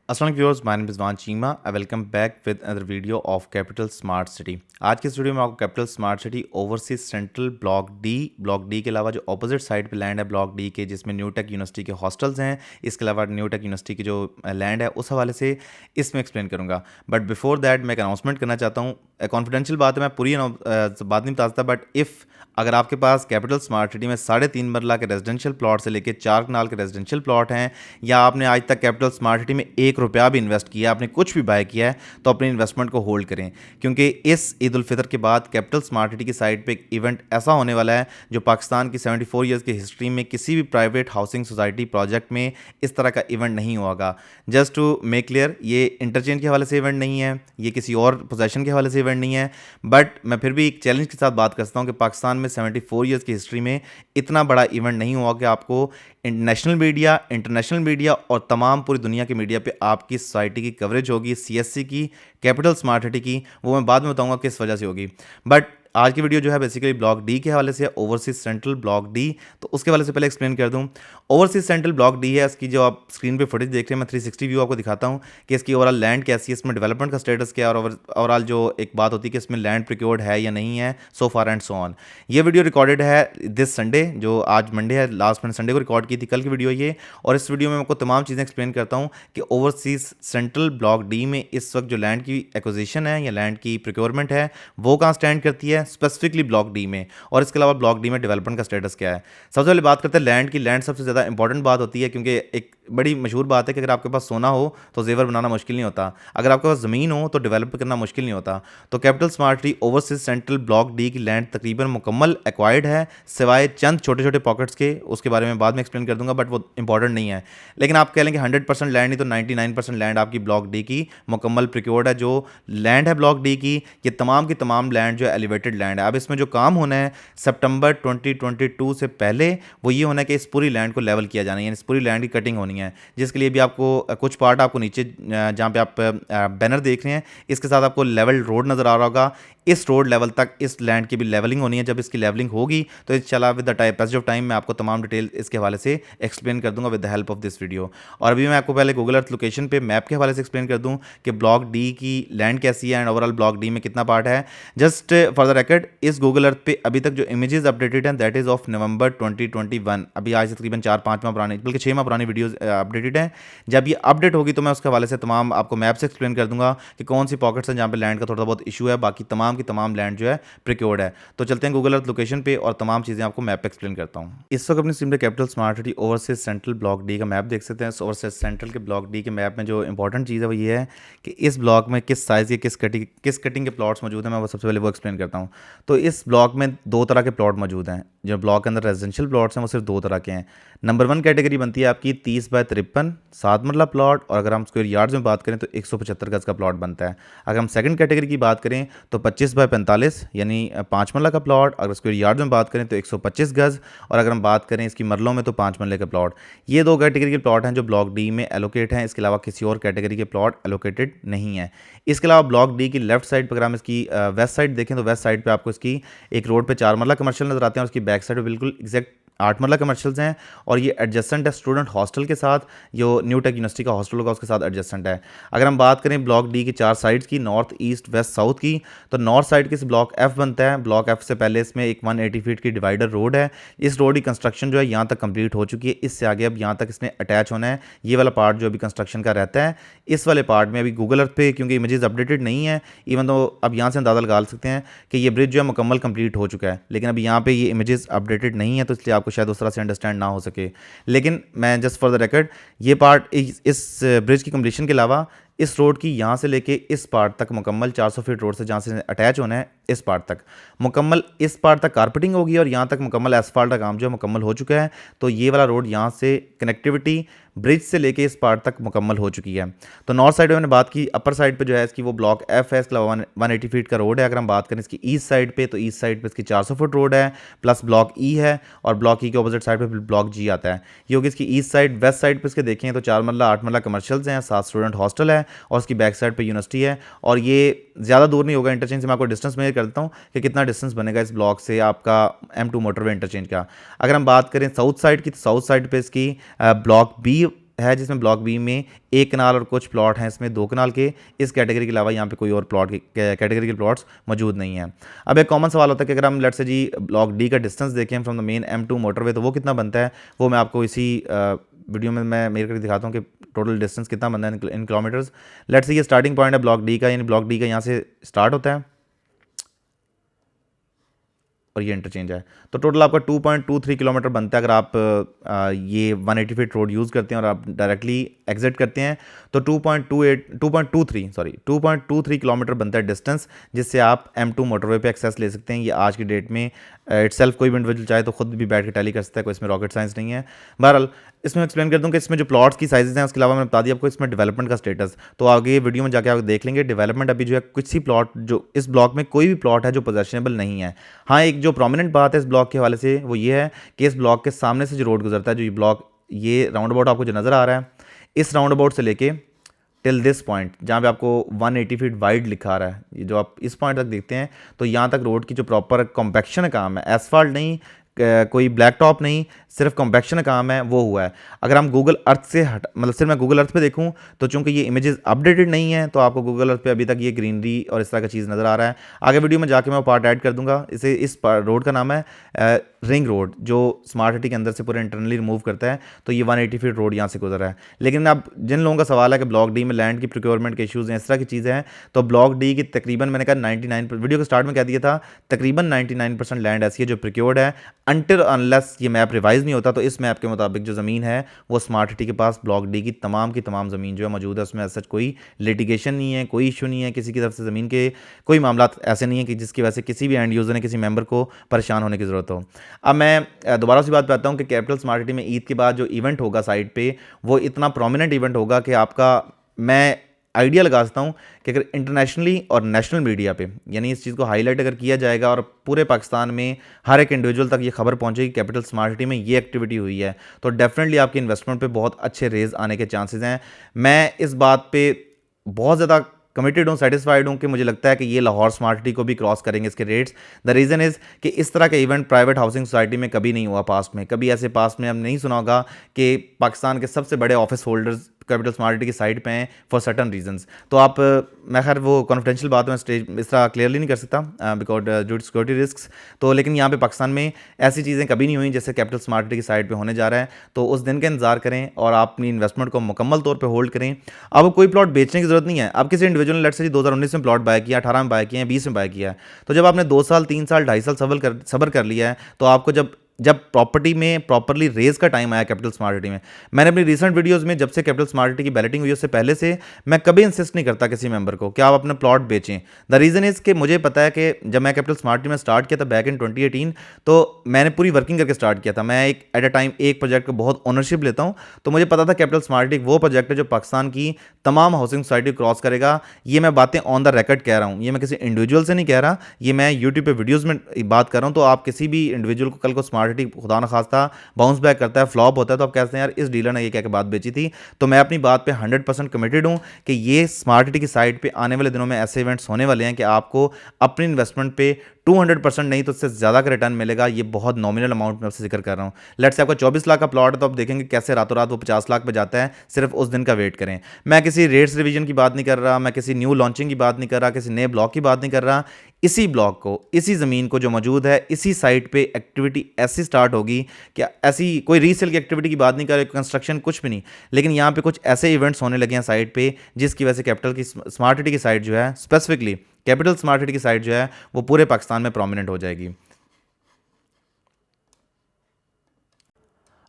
अस्सलाम viewers, my name is one Cheema. I welcome back with other video of capital smart city. आज की इस video में आपको capital smart city overseas central block D के अलावा जो अपोजिट साइड पे लैंड है ब्लॉक डी के, जिसमें न्यू टेक यूनिवर्सिटी के हॉस्टल्स हैं, इसके अलावा न्यू टेक यूनिवर्सिटी की जो लैंड है उस हवाले से इसमें एक्सप्लेन करूँगा। बट बिफोर दैट मैं एक अनाउंसमेंट करना चाहता हूँ। कॉन्फिडेंशियल बात है, मैं पूरी बात नहीं बता सकता, बट इफ़ अगर आपके पास कैपिटल स्मार्ट सिटी में 3.5 मरला के रेजिडेंशियल प्लॉट से लेकर 4 कनाल के रेजिडेंशियल प्लॉट हैं, या आपने आज तक कैपिटल स्मार्ट सिटी में 1 रुपया भी इन्वेस्ट किया, आपने कुछ भी बाय किया है, तो अपनी इन्वेस्टमेंट को होल्ड करें, क्योंकि इस ईद उल फितर के बाद कैपिटल स्मार्ट सिटी की साइड पे एक इवेंट ऐसा होने वाला है जो पाकिस्तान की 74 ईयर्स की हिस्ट्री में किसी भी प्राइवेट हाउसिंग सोसाइटी प्रोजेक्ट में इस तरह का इवेंट नहीं होगा। जस्ट टू मेक क्लियर, ये इंटरचेंज के हवाले से इवेंट नहीं है, ये किसी और पोजेशन के हवाले से इवेंट नहीं है, बट मैं फिर भी एक चैलेंज के साथ बात करता हूँ कि पाकिस्तान में 74 ईयर्स की हिस्ट्री में इतना बड़ा इवेंट नहीं हुआ कि आपको नेशनल मीडिया, इंटरनेशनल मीडिया और तमाम पूरी दुनिया के मीडिया पे आपकी सोसाइटी की कवरेज होगी, सीएससी की, कैपिटल स्मार्ट सिटी की। वो मैं बाद में बताऊंगा किस वजह से होगी। बट आज की वीडियो जो है बेसिकली ब्लॉक डी के हवाले से, ओवरसीज सेंट्रल ब्लॉक डी। तो उसके हवाले से पहले एक्सप्लेन कर दूं। ओवरसीज सेंट्रल ब्लॉक डी है, इसकी जो आप स्क्रीन पे फुटेज देख रहे हैं, मैं 360 व्यू आपको दिखाता हूं कि इसकी ओवरऑल लैंड कैसी है, इसमें डेवलपमेंट का स्टेटस क्या है, और ओवरऑल जो एक बात होती है कि इसमें लैंड प्रिक्योर्ड है या नहीं है, सो फार एंड सो ऑन। ये वीडियो रिकॉर्डेड है दिस संडे, जो आज मंडे है, लास्ट मैंने संडे को रिकॉर्ड की थी, कल की वीडियो ये। और इस वीडियो में मैं आपको तमाम चीज़ें एक्सप्लेन करता हूँ कि ओवरसीज सेंट्रल ब्लॉक डी में इस वक्त जो लैंड की एक्विजिशन है या लैंड की प्रिक्योरमेंट है वो कहाँ स्टैंड करती है स्पेसिफिकली ब्लॉक डी में, और इसके अलावा ब्लॉक डी में डेवलपमेंट का स्टेटस क्या है। सबसे पहले बात करते हैं लैंड की। लैंड सबसे ज़्यादा इंपॉर्टेंट बात होती है, क्योंकि एक बड़ी मशहूर बात है कि अगर आपके पास सोना हो तो जेवर बनाना मुश्किल नहीं होता, अगर आपके पास ज़मीन हो तो डेवलप करना मुश्किल नहीं होता। तो capital smart city overseas central block D की लैंड तकरीबन मुकम्मल एक्वायर्ड है, सिवाय चंद छोटे छोटे पॉकेट्स के, उसके बारे में बाद में एक्सप्लेन कर दूंगा, बट वो इंपॉर्टेंट नहीं है। लेकिन आप कह लें कि 100% लैंड नहीं तो 99% लैंड आपकी ब्लॉक डी की मुकम्मल प्रिक्योर्ड है। जो लैंड है ब्लॉक डी की तमाम लैंड जो है एलिवेटेड लैंड है। अब इसमें जो काम होना है सितंबर 2022 से पहले, वो ये होना है कि इस पूरी लैंड को लेवल किया जाना है, यानी इस पूरी लैंड की कटिंग होनी है, जिसके लिए भी आपको कुछ पार्ट आपको नीचे जहाँ पे आप बैनर देख रहे हैं, इसके साथ आपको लेवल रोड नज़र आ रहा होगा। इस रोड लेवल तक इस लैंड की भी लेवलिंग होनी है। जब इसकी लेवलिंग होगी तो इंशाल्लाह with the passage of time मैं आपको तमाम डिटेल इसके हवाले से एक्सप्लेन कर दूंगा with the help of this video. और अभी मैं आपको पहले गूगल अर्थ लोकेशन पे मैप के हवाले से एक्सप्लेन कर दूं कि ब्लॉक डी की लैंड कैसी है एंड ओवरऑल ब्लॉक डी में कितना पार्ट है। जस्ट फॉर द रिकॉर्ड, इस गूगल अर्थ पे अभी तक जो इमेजेस अपडेटेड हैं दैट इज़ ऑफ नवंबर 2021। अभी आज से तकरीबन 4-5 माह पुरानी, बल्कि 6 माह पुरानी वीडियोज़ अपडेटेड हैं। जब ये अपडेट होगी तो मैं उसके हवाले से तमाम आपको मैप से एक्सप्लेन कर दूंगा कि कौन सी पॉकेट्स हैं जहाँ पे लैंड का थोड़ा बहुत इशू है, बाकी तमाम की तमाम लैंड जो है प्रिक्योर्ड है। तो चलते हैं गूगल अर्थ लोकेशन पे और तमाम चीज़ें आपको मैप पे एक्सप्लेन करता हूँ। इस वक्त अपनी स्क्रीन पे capital smart city overseas central block D का मैप देख सकते हैं। ओवरसीज सेंट्रल के ब्लॉक डी के मैप में जो इंपॉर्टेंट चीज़ है वो ये है कि इस ब्लॉक में किस साइज़ के किस कटिंग के प्लॉट्स मौजूद हैं। मैं वो सबसे पहले वो एक्सप्लेन करता हूँ। तो इस ब्लॉक में 2 तरह के प्लॉट मौजूद हैं। जो ब्लॉक के अंदर रेजिडेंशियल प्लॉट्स हैं वो सिर्फ 2 तरह के हैं। नंबर 1 कैटेगरी बनती है आपकी 30 बाय 53 7 मरला प्लॉट, और अगर हम स्क्वायर यार्ड्स में बात करें तो 175 गज का प्लॉट बनता है। अगर हम सेकंड कैटेगरी की बात करें तो 25 बाय 45 यानी 5 मरला का प्लॉट, अगर स्क्वायर यार्ड में बात करें तो 125 गज, और अगर हम बात करें इसकी मरलों में तो 5 मरले का प्लॉट। ये 2 कैटेगरी के प्लॉट हैं जो ब्लॉक डी में एलोकेट हैं, इसके अलावा किसी और कैटेगरी के प्लॉट एलोकेटेड नहीं है। इसके अलावा ब्लॉक डी की लेफ्ट साइड पर अगर हम इसकी वेस्ट साइड देखें तो वेस्ट साइड पर आपको इसकी एक रोड पर 4 मरला कमर्शियल नजर आते हैं, और उसकी बैक साइड पर बिल्कुल एग्जैक्ट 8 मरला कमर्शियल्स हैं, और ये एडजस्टेंट है स्टूडेंट हॉस्टल के साथ, जो न्यू टेक यूनिवर्सिटी का हॉस्टल होगा उसके साथ एडजस्टेंट है। अगर हम बात करें ब्लॉक डी की 4 साइड्स की, नॉर्थ ईस्ट वेस्ट साउथ की, तो नॉर्थ साइड के ब्लॉक एफ बनता है। ब्लॉक एफ से पहले इसमें एक 180 फीट की डिवाइडर रोड है। इस रोड की कंस्ट्रक्शन जो है यहाँ तक कंप्लीट हो चुकी है। इससे आगे अब यहाँ तक इसने अटैच होना है। ये वाला पार्ट जो अभी कंस्ट्रक्शन का रहता है, इस वाले पार्ट में अभी गूगल अर्थ पे क्योंकि इमेजेस अपडेटेड नहीं है, इवन तो अब यहाँ से अंदाजा लगा सकते हैं कि ये ब्रिज जो है मुकम्मल कंप्लीट हो चुका है, लेकिन अभी यहाँ पे ये इमेजेस अपडेटेड नहीं है, तो इसलिए आपको शायद उस तरह से अंडरस्टैंड ना हो सके। लेकिन मैं जस्ट फॉर द रिकॉर्ड, ये पार्ट इस ब्रिज की कंप्लीशन के अलावा इस रोड की यहाँ से लेके इस पार्ट तक मुकम्मल 400 फीट रोड से जहाँ से अटैच होना है इस पार्ट तक मुकम्मल, इस पार्ट तक कारपेटिंग होगी, और यहाँ तक मुकम्मल एसफाल्ट का काम जो है मुकम्मल हो चुका है। तो ये वाला रोड यहाँ से कनेक्टिविटी ब्रिज से लेके इस पार्ट तक मुकम्मल हो चुकी है। तो नॉर्थ साइड में मैंने बात की, अपर साइड पे जो है इसकी वो ब्लॉक एफ है, इसके अलावा 180 फीट का रोड है। अगर हम बात करें इसकी ईस्ट साइड पे तो ईस्ट साइड पे इसकी 400 फुट रोड है, प्लस ब्लॉक ई है, और ब्लॉक ई के अपोजिट साइड पे ब्लॉक जी आता है। ये होगी इसकी ईस्ट साइड। वेस्ट साइड पे इसके देखें तो 4 मरला 8 मरला कमर्शियल्स हैं, 7 स्टूडेंट हॉस्टल है, और उसकी बैक साइड पे यूनिवर्सिटी है। और ये ज़्यादा दूर नहीं होगा इंटरचेंज से। मैं आपको डिस्टेंस मेजर कर देता हूँ कि कितना डिस्टेंस बनेगा इस ब्लॉक से आपका M2 मोटरवे इंटरचेंज का। अगर हम बात करें साउथ साइड की, तो साउथ साइड पे इसकी ब्लॉक बी है जिसमें ब्लॉक बी में एक कनाल और कुछ प्लॉट हैं इसमें 2 कनाल के। इस कैटेगरी के अलावा यहाँ पे कोई और प्लॉट कैटेगरी के प्लॉट्स मौजूद नहीं हैं। अब एक कॉमन सवाल होता है कि अगर हम let's say G block D का डिस्टेंस देखें from the main M2 motorway तो वो कितना बनता है, वो मैं आपको इसी वीडियो में मैं मेरे करके दिखाता हूँ कि टोटल डिस्टेंस कितना बनता है इन किलोमीटर्स। लेट्स से ये स्टार्टिंग पॉइंट है ब्लॉक डी का, यानी ब्लॉक डी का यहाँ से स्टार्ट होता है और ये इंटरचेंज है, तो टोटल आपका 2.23 किलोमीटर बनता है। अगर आप ये 180 फीट रोड यूज़ करते हैं और आप डायरेक्टली एग्जिट करते हैं तो 2.23 किलोमीटर बनता है डिस्टेंस, जिससे आप M2 मोटरवे पे एक्सेस ले सकते हैं। ये आज की डेट में इटसेल्फ कोई भी इंडिविजुअल चाहे तो खुद भी बैठ के टैली कर सकता है, कोई इसमें रॉकेट साइंस नहीं है। बहरहाल इसमें एक्सप्लेन कर दूं कि इसमें जो प्लॉट्स की साइजेस हैं, उसके अलावा मैंने बता दिया आपको इसमें डेवलपमेंट का स्टेटस, तो आगे वीडियो में जाके आप देख लेंगे। डेवलपमेंट अभी जो है कुछ ही प्लॉट, जो इस ब्लॉक में कोई भी प्लॉट है जो पोजेशनेबल नहीं है। हाँ, एक जो प्रोमिनेंट बात है इस ब्लॉक के हवाले से वो ये है कि इस ब्लॉक के सामने से जो रोड गुजरता है, जो ये ब्लॉक, ये राउंड अबाउट आपको जो नज़र आ रहा है, इस राउंड अबाउट से लेके टिल दिस पॉइंट जहाँ पे आपको 180 फीट वाइड लिखा रहा है, ये जो आप इस पॉइंट तक देखते हैं, तो यहाँ तक रोड की जो प्रॉपर कॉम्पैक्शन का काम है, एसफाल्ट नहीं, कोई ब्लैक टॉप नहीं, सिर्फ कॉम्पैक्शन का काम है, वो हुआ है। अगर हम गूगल अर्थ से मतलब सिर्फ मैं गूगल अर्थ पे देखूं तो चूंकि ये इमेजेस अपडेटेड नहीं है तो आपको गूगल अर्थ पे अभी तक ये ग्रीनरी और इस तरह का चीज़ नज़र आ रहा है। आगे वीडियो में जाके मैं वो पार्ट ऐड कर दूंगा। इस रोड का नाम है रिंग रोड, जो स्मार्ट सिटी के अंदर से पूरे इंटरनली रिमूव करता है। तो ये 180 फीट रोड यहाँ से गुजर रहा है। लेकिन अब जिन लोगों का सवाल है कि ब्लॉक डी में लैंड की प्रोक्योरमेंट के इशूज़ हैं, इस तरह की चीज़ें हैं, तो ब्लॉक डी की तकरीबन मैंने कहा 99, वीडियो के स्टार्ट में कह दिया था, तकरीबन 99% लैंड ऐसी है जो प्रोक्योर्ड है। अनटिल अनलेस ये मैप रिवाइज नहीं होता तो इस मैप के मुताबिक जो ज़मीन है वो स्मार्ट सिटी के पास ब्लॉक डी की तमाम ज़मीन जो है मौजूद है, उसमें ऐसा कोई लिटिगेशन नहीं है, कोई इशू नहीं है, किसी की तरफ से ज़मीन के कोई मामला ऐसे नहीं है कि जिसकी वजह से किसी भी एंड यूज़र ने किसी मेंबर को परेशान होने की ज़रूरत हो। अब मैं दोबारा सी बात पे आता हूँ कि कैपिटल स्मार्ट सिटी में ईद के बाद जो इवेंट होगा साइट पे, वो इतना प्रोमिनेंट इवेंट होगा कि आपका, मैं आइडिया लगा सकता हूँ कि अगर इंटरनेशनली और नेशनल मीडिया पे, यानी इस चीज़ को हाईलाइट अगर किया जाएगा और पूरे पाकिस्तान में हर एक इंडिविजुअल तक ये खबर पहुँचेगी कैपिटल स्मार्ट सिटी में ये एक्टिविटी हुई है, तो डेफिनेटली आपकी इन्वेस्टमेंट पे बहुत अच्छे रेज आने के चांसेस हैं। मैं इस बात पे बहुत ज़्यादा कमिटेड हूँ, सेटिस्फाइड हूँ कि मुझे लगता है कि ये लाहौर स्मार्ट सिटी को भी क्रॉस करेंगे इसके रेट्स। द रीज़न इज़ कि इस तरह का इवेंट प्राइवेट हाउसिंग सोसाइटी में कभी नहीं हुआ पास्ट में, कभी ऐसे पास्ट में हमने नहीं सुना होगा कि पाकिस्तान के सबसे बड़े office holders capital smart city की साइड पे हैं फॉर सर्टन रीजंस। तो आप, मैं खैर वो कॉन्फिडेंशियल बात मैं स्टेज इस तरह क्लियरली नहीं कर सकता because due to security risk, तो लेकिन यहाँ पे पाकिस्तान में ऐसी चीज़ें कभी नहीं हुई जैसे कैपिटल स्मार्ट सिटी की साइड पे होने जा रहा है। तो उस दिन का इंतजार करें और आप अपनी इन्वेस्टमेंट को मुकम्मल तौर पे होल्ड करें। अब कोई प्लॉट बेचने की जरूरत नहीं है। अब किसी इंडिविजुअल ने लेट्स से 2019 में प्लॉट बाय किया, 18 में बाय किया, 20 में बाय किया है, तो जब आपने 2 साल 3 साल 2.5 साल सबर कर लिया है, तो आपको जब प्रॉपर्टी में प्रॉपर्ली रेज का टाइम आया कैपिटल स्मार्ट सिटी में, मैंने अपनी रिसेंट वीडियोस में जब से कैपिटल स्मार्ट सिटी की बैलेटिंग हुई उससे पहले से मैं कभी इंसिस्ट नहीं करता किसी मेंबर को कि आप अपना प्लॉट बेचें। द रीज़न इज़ कि मुझे पता है कि जब मैं कैपिटल स्मार्ट सिटी में स्टार्ट किया था बैक इन 2018, तो मैंने पूरी वर्किंग करके स्टार्ट किया था। मैं एक एट अ टाइम एक प्रोजेक्ट को बहुत ओनरशिप लेता हूँ, तो मुझे पता था कैपिटल स्मार्ट सिटी वो प्रोजेक्ट है जो पाकिस्तान की तमाम हाउसिंग सोसाइटी क्रॉस करेगा। ये मैं बातें ऑन द रिकॉर्ड कह रहा हूँ, ये मैं किसी इंडिविजुअल से नहीं कह रहा, ये मैं यूट्यूब पे वीडियोज़ में बात कर रहा हूँ। तो आप किसी भी इंडिविजुअल को कल को स्मार्ट सिटी खुदा न खास्ता बाउंस बैक करता है, फ्लॉप होता है, तो आप कहते हैं यार इस डीलर ने ये कह के बात बेची थी। तो मैं अपनी बात पे 100% कमिटेड हूँ कि ये स्मार्ट सिटी की साइड पे आने वाले दिनों में ऐसे इवेंट्स होने वाले हैं कि आपको अपनी इन्वेस्टमेंट पे 200% नहीं तो उससे ज़्यादा का रिटर्न मिलेगा। ये बहुत नॉमिनल अमाउंट में आपसे जिक्र कर रहा हूँ। लेट्स से आपका 24 लाख का प्लॉट है तो आप देखेंगे कैसे रातों रात वो 50 लाख पे जाता है, सिर्फ उस दिन का वेट करें। मैं किसी रेट्स रिवीजन की बात नहीं कर रहा, मैं किसी न्यू लॉन्चिंग की बात नहीं कर रहा, किसी नए ब्लॉक की बात नहीं कर रहा। इसी ब्लॉक को, इसी ज़मीन को जो मौजूद है, इसी साइट पे एक्टिविटी ऐसी स्टार्ट होगी कि ऐसी कोई रीसेल की एक्टिविटी की बात नहीं कर रहे, कंस्ट्रक्शन कुछ भी नहीं, लेकिन यहाँ पे कुछ ऐसे इवेंट्स होने लगे हैं साइट पे जिसकी वजह से कैपिटल की स्मार्ट सिटी की साइट जो है, स्पेसिफिकली कैपिटल स्मार्ट सिटी की साइट जो है वो पूरे पाकिस्तान में प्रोमिनेंट हो जाएगी।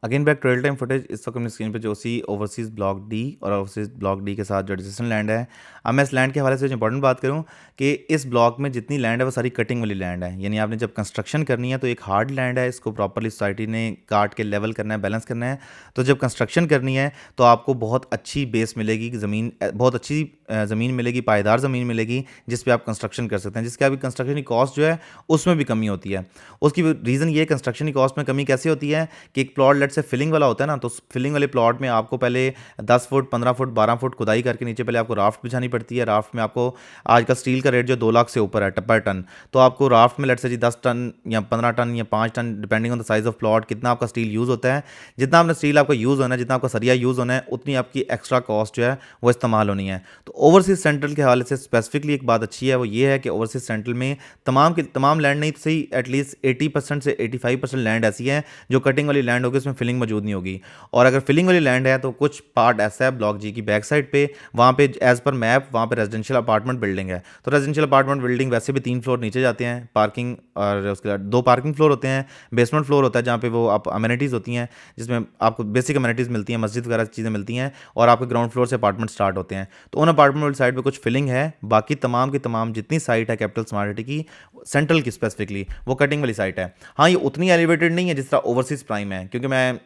Again back to real time footage. इस वक्त अपनी स्क्रीन पे जो सी ओवरसीज़ ब्लॉक डी और ओवरसीज़ ब्लॉक डी के साथ जो एडजेसेंट लैंड है, अब मैं इस लैंड के हवाले से जो इंपॉर्टेंट बात करूं कि इस ब्लॉक में जितनी लैंड है वो सारी कटिंग वाली लैंड है। यानी आपने जब कंस्ट्रक्शन करनी है तो एक हार्ड लैंड है, इसको प्रॉपरली सोसाइटी ने काट के लेवल करना है, बैलेंस करना है। तो जब कंस्ट्रक्शन करनी है तो आपको बहुत अच्छी बेस मिलेगी, ज़मीन बहुत अच्छी ज़मीन मिलेगी, पायदार ज़मीन मिलेगी जिस पे आप कंस्ट्रक्शन कर सकते हैं, जिसके आपकी कंस्ट्रक्शन की कॉस्ट जो है उसमें भी कमी होती है। उसकी रीज़न ये कंस्ट्रक्शन की कॉस्ट में कमी कैसे होती है कि एक प्लॉट लेट से फिलिंग वाला होता है ना, तो फिलिंग वाले प्लॉट में आपको पहले 10 फुट 15 फुट 12 फुट खुदाई करके नीचे पहले आपको राफ्ट बिछानी पड़ती है। राफ्ट में आपको आज का स्टील का रेट जो 2 लाख से ऊपर है पर टन, तो आपको राफ्ट में लेट से जी 10 टन या 15 टन या 5 ton depending on the size of plot कितना आपका स्टील यूज़ होता है। जितना आपने स्टील आपका यूज़ होना है, जितना आपका सरिया यूज़ होना है, उतनी आपकी एक्स्ट्रा कॉस्ट जो है वो इस्तेमाल होनी है। तो ओवरसीज सेंट्रल के हवाले से स्पेसिफिकली एक बात अच्छी है, वो ये है कि ओवरसीज सेंट्रल में तमाम की तमाम लैंड नहीं सही एटलीस्ट 80% से 85% लैंड ऐसी है जो कटिंग वाली लैंड होगी, उसमें फिलिंग मौजूद नहीं होगी। और अगर फिलिंग वाली लैंड है तो कुछ पार्ट ऐसा है ब्लॉक जी की बैक साइड पे, वहाँ पे एज पर मैप वहाँ पे रेजिडेंशियल अपार्टमेंट बिल्डिंग है। तो रेजिडेंशियल अपार्टमेंट बिल्डिंग वैसे भी 3 फ्लोर नीचे जाते हैं, पार्किंग और उसके बाद 2 पार्किंग फ्लोर होते हैं, बेसमेंट फ्लोर होता है जहाँ पे वो आप अमेनिटीज़ होती हैं, जिसमें आपको बेसिक अमेनिटीज़ मिलती हैं, मस्जिद वगैरह चीज़ें मिलती हैं, और आपके ग्राउंड फ्लोर से अपार्टमेंट स्टार्ट होते हैं। तो उन अपार्टमेंट वाली साइड पे कुछ फिलिंग है, बाकी तमाम की तमाम जितनी साइट है कैपिटल स्मार्ट सिटी की सेंट्रल की स्पेसिफिकली वो कटिंग वाली साइट है। हाँ, ये उतनी एलिवेटेड नहीं है जिस तरह ओवरसीज प्राइम है, क्योंकि मैं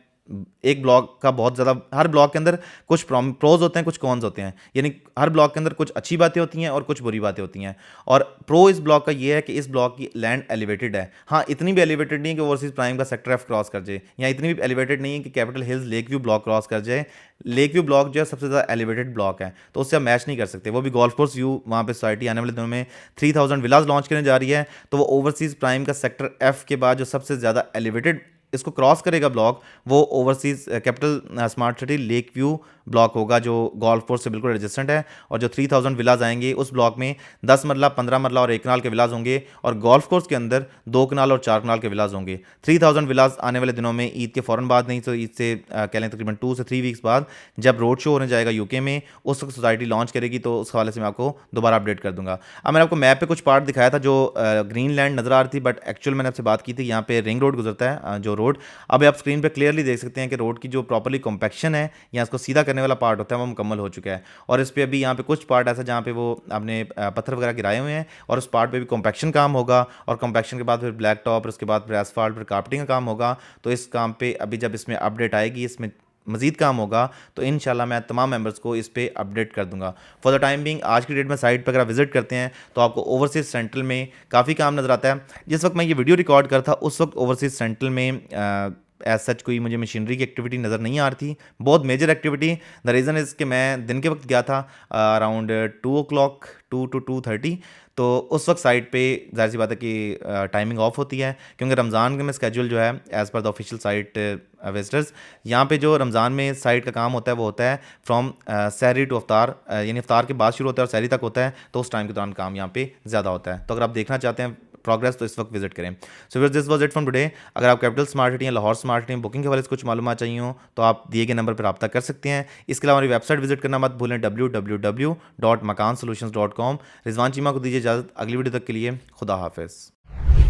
एक ब्लॉक का बहुत ज़्यादा, हर ब्लॉक के अंदर कुछ प्रोज होते हैं, कुछ कॉन्स होते हैं, यानी हर ब्लॉक के अंदर कुछ अच्छी बातें होती हैं और कुछ बुरी बातें होती हैं। और प्रो इस ब्लॉक का ये है कि इस ब्लॉक की लैंड एलिवेटेड है। हाँ, इतनी भी एलिवेटेड नहीं है कि ओवरसीज प्राइम का सेक्टर एफ क्रॉस कर जाए, या इतनी भी एलिवेटेड नहीं है कि capital hills lake view block cross कर जाए। लेक व्यू ब्लॉक जो है सबसे ज़्यादा एलिवेटेड ब्लॉक है, तो उससे आप मैच नहीं कर सकते। वो भी गोल्फ कोर्स व्यू, वहाँ पे सोसाइटी आने वाले दिनों में 3000 विलाज लॉन्च करने जा रही है, तो वो ओवरसीज प्राइम का सेक्टर एफ के बाद जो सबसे ज़्यादा एलिवेटेड इसको क्रॉस करेगा ब्लॉक, वो overseas capital smart city lake view block होगा, जो गोल्फ कोर्स से बिल्कुल एडजेसेंट है। और जो 3000 विलाज आएंगे उस ब्लॉक में 10 मरला 15 मरला और 1 कनाल के विलाज होंगे, और गोल्फ कोर्स के अंदर 2 कनाल और 4 कनाल के विलाज होंगे। 3000 विलाज आने वाले दिनों में ईद के फ़ौरन बाद, नहीं तो ईद से कह लें तकरीबन 2 से 3 वीक्स बाद, जब रोड शो होने जाएगा यूके में, उस वक्त सोसाइटी लॉन्च करेगी, तो उस हवाले से मैं आपको दोबारा अपडेट कर दूंगा। अब मैंने आपको मैप पे कुछ पार्ट दिखाया था जो ग्रीन लैंड नजर आ रही थी, बट एक्चुअल मैंने आपसे बात की थी, यहाँ पे रिंग रोड गुजरता है जो रोड। अब आप स्क्रीन पे क्लियरली देख सकते हैं कि रोड की जो प्रॉपर्ली कॉम्पैक्शन है या इसको सीधा करने वाला पार्ट होता है वो मुकम्मल हो चुका है। और इस पे अभी यहाँ पे कुछ पार्ट ऐसा जहाँ पे वो आपने पत्थर वगैरह गिराए हुए हैं, और उस पार्ट पे भी कॉम्पैक्शन काम होगा, और कॉम्पैक्शन के बाद फिर ब्लैक टॉप, और उसके बाद फिर एसफाल्ट, फिर कार्पेटिंग का काम होगा। तो इस काम पे अभी जब इसमें अपडेट आएगी, इसमें मजीद काम होगा, तो इंशाल्लाह मैं तमाम मेंबर्स को इस पे अपडेट कर दूंगा। फॉर द टाइम बिंग आज की डेट में साइट पर अगर विजिट करते हैं तो आपको ओवरसीज सेंट्रल में काफ़ी काम नज़र आता है। जिस वक्त मैं ये वीडियो रिकॉर्ड कर था उस वक्त ओवरसीज सेंट्रल में एज सच कोई मुझे मशीनरी की एक्टिविटी नज़र नहीं आ रही थी, बहुत major activity. The reason is कि मैं दिन के वक्त गया था अराउंड 2 o'clock 2 to 2:30, तो उस वक्त साइट पे जाहिर सी बात है कि टाइमिंग ऑफ होती है, क्योंकि रमज़ान में स्केड्यूल जो है as per the official site visitors, यहाँ पे जो रमज़ान में साइट का काम होता है वो होता है फ्रॉम सहरी टू अफ्तार, यानी अफ्तार के बाद शुरू होता है और सहरी तक होता है, तो उस टाइम के दौरान काम यहाँ पे ज़्यादा होता है। तो अगर आप देखना चाहते हैं प्रोग्रेस तो इस वक्त विजिट करें। So this was it from today. अगर आप कैपिटल स्मार्ट सिटी या लाहौर स्मार्ट सिटी बुकिंग के वाले से कुछ मालूमात चाहिए हो तो आप दिए गए नंबर पर रब्ता कर सकते हैं। इसके अलावा हमारी वेबसाइट विजिट करना मत भूलें, www.makansolutions.com। रिजवान चीमा को दीजिए इजाज़त, अगली वीडियो तक के लिए खुदा हाफिज़।